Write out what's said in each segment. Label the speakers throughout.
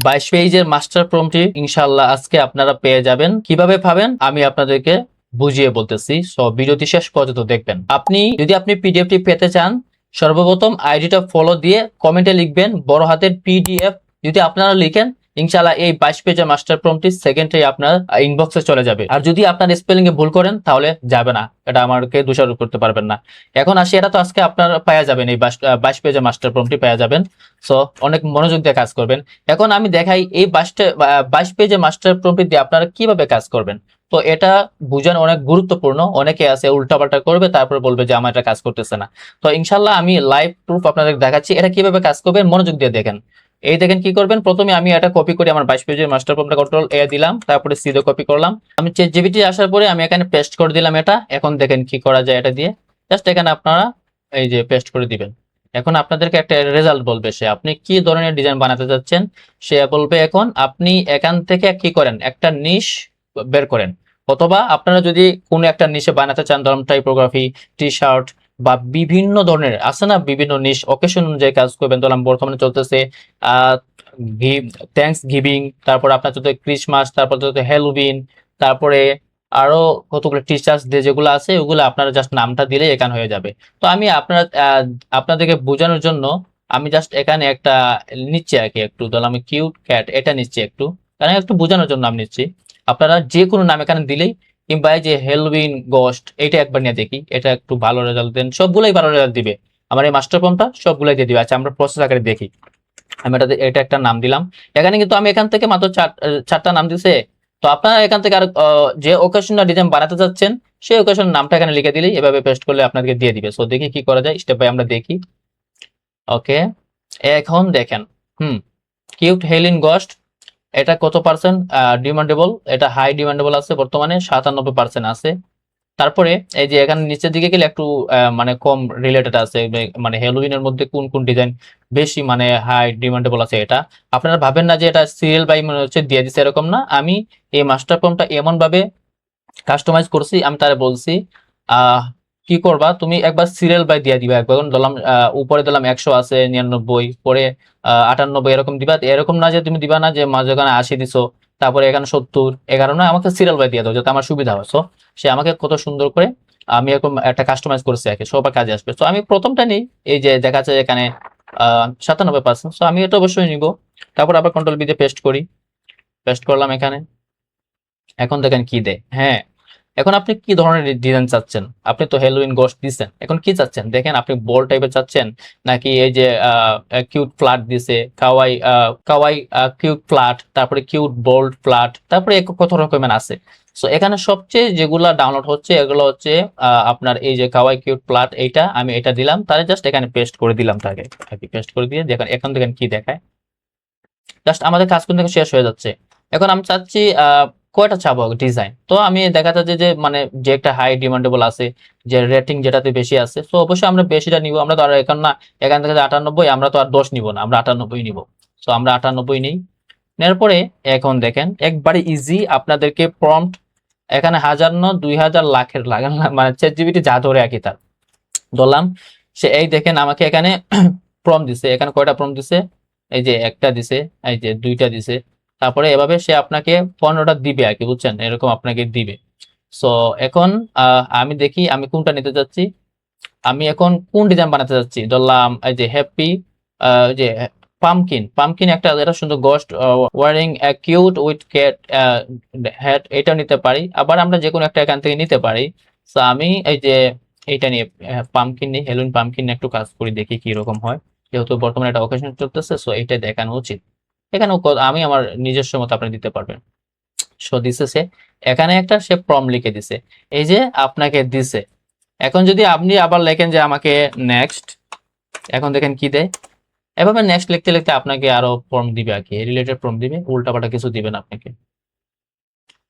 Speaker 1: 22 পেজের মাস্টার প্রম্পটটি ইনশাআল্লাহ আজকে আপনারা পেয়ে যাবেন। কিভাবে পাবেন আমি আপনাদেরকে বুঝিয়ে বলতেছি, সো ভিডিওটি শেষ পর্যন্ত দেখবেন। যদি আপনি পিডিএফটি পেতে চান, সর্বপ্রথম আইডিটা ফলো দিয়ে কমেন্টে লিখবেন বড় হাতের পিডিএফ। যদি আপনারা লিখেন, ইনশাআল্লাহ এই 22 পেজের মাস্টার প্রম্পটটি সেকেন্ডে আপনার ইনবক্সে চলে যাবে। আর যদি আপনার স্পেলিং এ ভুল করেন তাহলে যাবে না, এটা আমাকে দোষারোপ করতে পারবেন না। এখন আসি, এটা তো আজকে আপনারা পাওয়া যাবেন, এই 22 পেজের মাস্টার প্রম্পটটি পাওয়া যাবেন। সো অনেক মনোযোগ দিয়ে কাজ করবেন। এখন আমি দেখাই এই 22 পেজের মাস্টার প্রম্পট দিয়ে আপনারা কিভাবে কাজ করবেন। তো এটা বুঝানো অনেক গুরুত্বপূর্ণ। অনেকে আছে উল্টাপাল্টা করবে, তারপর বলবে যে আমার এটা কাজ করতেছে না। তো ইনশাল্লাহ আমি লাইভ প্রুফ আপনাদের দেখাচ্ছি এটা কিভাবে কাজ করবেন, মনোযোগ দিয়ে দেখেন। এই দেখেন কি করবেন, প্রথমে আমি এটা কপি করে আমার 22 পেজের মাস্টার প্রম্পটটা কন্ট্রোল এ দিলাম, তারপরে সিধে কপি করলাম। আমি চ্যাটজিপিটি আসার পরে আমি এখানে পেস্ট করে দিলাম এটা। এখন দেখেন কি করা যায় এটা দিয়ে। জাস্ট এখানে আপনারা এই যে পেস্ট করে দিবেন। এখন আপনাদেরকে একটা রেজাল্ট বলবে, সে আপনি কি ধরনের ডিজাইন বানাতে যাচ্ছেন সে বলবে। এখন আপনি এখান থেকে কি করেন, একটা নিশ বের করেন, অথবা আপনারা যদি কোনো একটা নিশে বানাতে চান, ধরুন টাইপোগ্রাফি, টি শার্ট বা বিভিন্ন ধরনের আছে না, বিভিন্ন নিশ অকেশন অনুযায়ী কাজ করবেন। ধরলাম বর্তমানে চলতেছে আহ থ্যাঙ্কস গিভিং, তারপর আপনার চলতে ক্রিসমাস, তারপর চলতে হ্যালোউইন, তারপরে আরো কতগুলো টিচার্স ডে যেগুলো আছে ওগুলো আপনারা জাস্ট নামটা দিলে এখানে হয়ে যাবে। তো আমি আপনাদেরকে বোঝানোর জন্য আমি জাস্ট এখানে একটা নিচ্ছি আর কি, একটু ধরলাম আমি কিউট ক্যাট এটা নিচ্ছি একটু, কারণ একটু বোঝানোর জন্য আমি নিচ্ছি। আপনারা যে কোনো নাম এখানে দিলেই, কিংবা এই যে হেলউইন গোস্ট এটা একবার নিয়ে দেখি, এটা একটু ভালো রেজাল্ট দেন, সবগুলোই ভালো রেজাল্ট দিবে। আমার এই মাস্টার ফর্মটা সবগুলাই দিয়ে দিবে। আচ্ছা, আমরা প্রসেস আকারে দেখি। আমি এটা একটা নাম দিলাম। এখানে কিন্তু আমি এখান থেকে মাত্র চারটা নাম দিছে। তো আপনারা এখান থেকে আর যে ওকেশনটা ডিজাইন বানাতে যাচ্ছেন সেই ওকেশন নামটা এখানে লিখে দিলেই এভাবে পেস্ট করলে আপনাদেরকে দিয়ে দিবে। সো দেখি কি করা যায়, স্টেপ বাই আমরা দেখি। ওকে, এখন দেখেন, কিউট হেলিন গোস্ট এটা কত পার্সেন্ট ডিমান্ডেবল, এটা হাই ডিমান্ডেবল আছে, বর্তমানে 97% আছে। তারপরে এই যে এখানে নিচের দিকে গেলে একটু মানে কম রিলেটেড আছে, মানে হ্যালোউইনের মধ্যে কোন কোন ডিজাইন বেশি মানে হাই ডিমান্ডেবল আছে। এটা আপনারা ভাবেন না যে এটা সিরিয়াল বাই মনে হচ্ছে দিয়ে দিচ্ছে, এরকম না। আমি এই মাস্টার ফর্মটা এমন ভাবে কাস্টমাইজ করছি, আমি তারা বলছি আহ কি করবা, তুমি একবার সিরিয়াল বাই দিয়ে দিবা। একবার ধরলাম উপরে দিলাম 100 আছে, 99, পরে 98 এরকম দিবা। এরকম না যে তুমি দিবা না যে মাঝখানে 80 দিছো, তারপরে এখানে 70 11, না, আমাকে সিরিয়াল বাই দিয়ে দাও যাতে আমার সুবিধা হয়। সো সে আমাকে কত সুন্দর করে আমি এরকম একটা কাস্টমাইজ করছি আর কি, সবার কাজে আসবে। তো আমি প্রথমটা নিই, এই যে দেখা যাচ্ছে এখানে 97%। সো আমি এটা অবশ্যই নিব। তারপর আবার কন্ট্রোল বি দিয়ে পেস্ট করি, পেস্ট করলাম এখানে। এখন দেখেন কি দেয়। হ্যাঁ, এখন আপনি কি ধরনের ডিজাইন চাচ্ছেন? আপনি তো হ্যালোউইন গোস্ট দিচ্ছেন, এখন কি চাচ্ছেন দেখেন। আপনি বল টাইপের চাচ্ছেন, নাকি এই যে কিউট ফ্ল্যাট দিছে, কাওয়াই কাওয়াই কিউট ফ্ল্যাট, তারপরে কিউট বোল্ড ফ্ল্যাট, তারপরে কত রকমের আছে। সো এখানে সবচেয়ে যেগুলা ডাউনলোড হচ্ছে এগুলো হচ্ছে আপনার এই যে কাওয়াই কিউট ফ্ল্যাট, এইটা আমি এটা দিলাম, তাহলে জাস্ট এখানে পেস্ট করে দিলাম তাকে। পেস্ট করে দিয়ে দেখেন, এখন দেখেন কি দেখায়। জাস্ট আমাদের কাজ কিন্তু শেষ হয়ে যাচ্ছে। এখন আমি চাচ্ছি কয়টা চাবো ডিজাইন। তো আমি দেখা যাচ্ছে যে মানে যে একটা হাই ডিমান্ডেবল আছে, যে রেটিং যেটাতে বেশি আছে, তো অবশ্যই আমরা বেশিটা নিব। আমরা তো আর এখন না, এখান থেকে 98, আমরা তো আর 10 নিব না, আমরা 98 নিব। তো আমরা 98 নিই। নেওয়ার পরে এখন দেখেন একবারে ইজি আপনাদেরকে প্রম্পট, এখানে 1000 না 2000 লাখের লাগান, মানে চ্যাট জিপিটি যা ধরে আর কি তার ধরলাম। সে এই দেখেন আমাকে এখানে প্রম্পট দিছে, এখানে কয়টা প্রম্পট দিছে, এই যে একটা দিছে, এই যে দুইটা দিছে। তারপরে এভাবে সে আপনাকে 15টা দিবে আর কি, বুঝছেন, এরকম আপনাকে দিবে। সো এখন আমি দেখি আমি কোনটা নিতে চাচ্ছি। আমি এখন কোন ডিজাইন বানাতে চাচ্ছি, ধরলাম এই যে হ্যাপি, যে পামকিন, পামকিন একটা এটা সুন্দর ghost wearing cute with cat hat, এটা নিতে পারি। আবার আমরা যে কোনো একটা এখান থেকে নিতে পারি। তো আমি এই যে এইটা নিয়ে পামকিন নিয়ে হেলুইন পামকিন নিয়ে একটু কাজ করি, দেখি কি রকম হয়। যেহেতু বর্তমানে একটা অকেশন চলতেছে, সো এটা দেখানো উচিত। এখানে আমি আমার নিজস্ব মতো আপনি দিতে পারবেন। সো দিছে সে, এখানে একটা সে প্রম লিখে দিছে, এই যে আপনাকে দিছে। এখন যদি আপনি আবার লেখেন যে আমাকে নেক্সট, এখন দেখেন কি দেয়। এভাবে নেক্সট লিখতে লিখতে আপনাকে আরো ফর্ম দিবে আর কি, রিলেটেড ফর্ম দিবে, উল্টাপাল্টা কিছু দিবে না আপনাকে।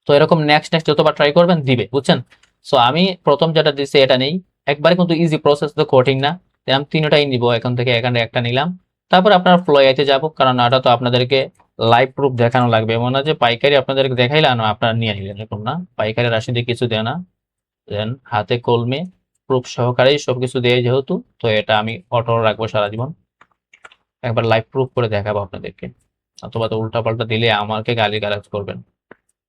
Speaker 1: তো এরকম নেক্সট নেক্সট যতবার ট্রাই করবেন দিবে, বুঝছেন। সো আমি প্রথম যেটা দিচ্ছি এটা নেই, একবারে কিন্তু ইজি প্রসেস, তো কঠিন না। আমি তিনটাই নিব, এখান থেকে এখানে একটা নিলাম। তারপর আপনার ফ্লো আইতে যাব, কারণ এটা তো আপনাদেরকে লাইভ প্রুফ দেখানো লাগবে। এমন না যে পাইকারি আপনাদেরকে দেখাইলাম আপনারা নিয়ে নিলেন, এরকম না। পাইকারি রাশি দিয়ে কিছু দেয় না, দেন হাতে কলমে প্রুফ সহকারেই সবকিছু দেয় যেহেতু, তো এটা আমি অটো রাখবো সারা জীবন। একবার লাইভ প্রুফ করে দেখাবো আপনাদেরকে। অথবা তো উল্টা পাল্টা দিলে আমাকে গালিগালাজ করবেন।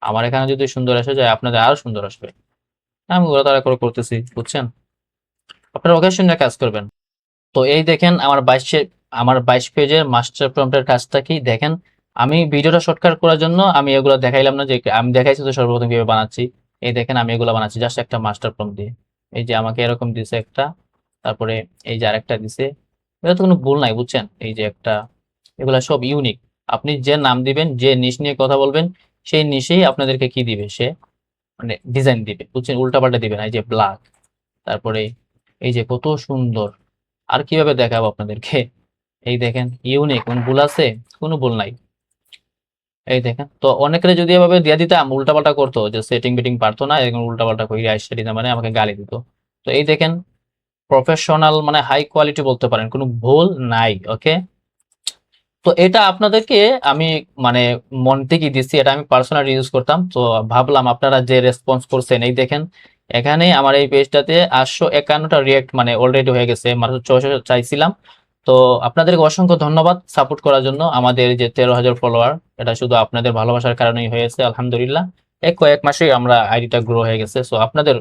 Speaker 1: আমার এখানে যদি সুন্দর এসে যায় আপনাদের আরো সুন্দর আসবে। আমি ওরা তারা করে করতেছি, বুঝছেন? আপনারা ওকেশন নিয়ে কাজ করবেন। তো এই দেখেন আমার 22 পেজের মাস্টার প্রম্পটের কাজটা কি দেখেন। আমি ভিডিওটা শর্টকাট করার জন্য আমি এগুলো দেখাইলাম না, যে আমি দেখাইছি তো সর্বপ্রথম কিভাবে বানাচ্ছি। এই দেখেন আমি এগুলো বানাচ্ছি জাস্ট একটা মাস্টার প্রম্পট দিয়ে। এই যে আমাকে এরকম দিছে একটা, তারপরে এই যে আরেকটা দিছে। এটা তো কোনো ভুল নাই, বুঝছেন? এই যে একটা, এগুলা সব ইউনিক। আপনি যে নাম দিবেন, যে নিশ নিয়ে কথা বলবেন, সেই নিশেই আপনাদেরকে কি দিবে সে, মানে ডিজাইন দিবে, বুঝছেন? উল্টাপাল্টা দিবে না। এই যে ব্ল্যাক, তারপরে এই যে কত সুন্দর। আর কিভাবে দেখাবো আপনাদেরকে? এই দেখেন ইউনিক, কোন ভুল আছে? কোনো ভুল নাই। এই দেখেন, তো অনেকের যদি এভাবে দিয়ে দিতাম উল্টাপাল্টা করতো, যে সেটিং বেটিং পারতো না, এরকম উল্টাপাল্টা করে আইসা দিতাম, মানে আমাকে গালি দিত। তো এই দেখেন প্রফেশনাল, মানে হাই কোয়ালিটি বলতে পারেন, কোনো ভুল নাই। ওকে, তো এটা আপনাদেরকে আমি মানে মন থেকে দিচ্ছি, এটা আমি পার্সোনাল ইউজ করতাম, তো ভাবলাম আপনারা যে রেসপন্স করছেন, এই দেখেন এখানে আমার এই পেজটাতে 851টা রিয়েক্ট মানে অলরেডি হয়ে গেছে, মাত্র 64 চাইছিলাম। তো আপনাদেরকে অসংখ্য ধন্যবাদ সাপোর্ট করার জন্য। আমাদের যে 13,000 ফলোয়ার, এটা শুধু আপনাদের ভালোবাসার কারণেই হয়েছে, আলহামদুলিল্লাহ। এই কয়েক মাসেই আমরা আইডিটা গ্রো হয়ে গেছে, সো আপনাদের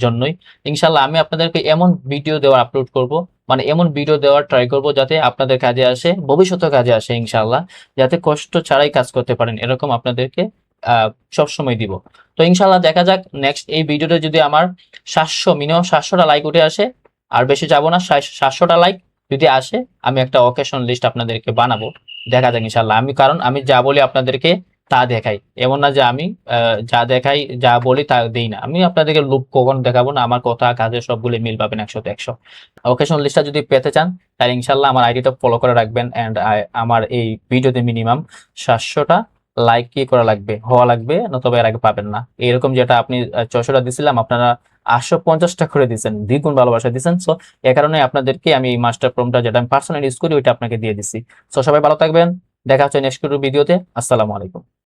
Speaker 1: জন্যই। ইনশাল্লাহ আমি আপনাদেরকে এমন ভিডিও দেওয়ার আপলোড করব, মানে এমন ভিডিও দেওয়ার ট্রাই করব যাতে আপনাদের কাজে আসে, ভবিষ্যতে কাজে আসে ইনশাআল্লাহ। যাতে কষ্ট ছাড়াই কাজ করতে পারেন, এরকম আপনাদেরকে সবসময় দিব। তো ইনশাআল্লাহ দেখা যাক নেক্সট এই ভিডিওতে যদি আমার 700, মিনিমাম 700টা লাইক উঠে আসে, আর বেশি যাব না, 700টা লাইক যদি আসে, আমি একটা অকেশন লিস্ট আপনাদেরকে বানাবো। দেখা যাক ইনশাআল্লাহ। কারণ আমি যা বলি আপনাদেরকে তা দেখাই, এমন না যে আমি যা দেখাই, যা বলি তা দেই না। আমি আপনাদেরকে লুপ কখনো দেখাবো না, আমার কথা কাজে সবগুলো মিল পাবেন 100তে 100। ওকেশন লিস্টটা যদি পেতে চান, তাহলে ইনশাল্লাহ আমার আইডিটা ফলো করে রাখবেন, অ্যান্ড আমার এই ভিডিওতে মিনিমাম 700টা লাইক কি করা লাগবে, হওয়া লাগবে, নতুবা এর আগে পাবেন না। এরকম যেটা আপনি 600টা দিছিলাম, আপনারা 850টা করে দিচ্ছেন, দ্বিগুণ ভালোবাসা দিচ্ছেন। সো এ কারণে আপনাদেরকে আমি এই মাস্টার প্রমটা, যেটা আমি পার্সোনালি ইউজ করি, ওইটা আপনাকে দিয়ে দিচ্ছি। সো সবাই ভালো থাকবেন, দেখা হচ্ছে নেক্সট ভিডিওতে। আসসালামু আলাইকুম।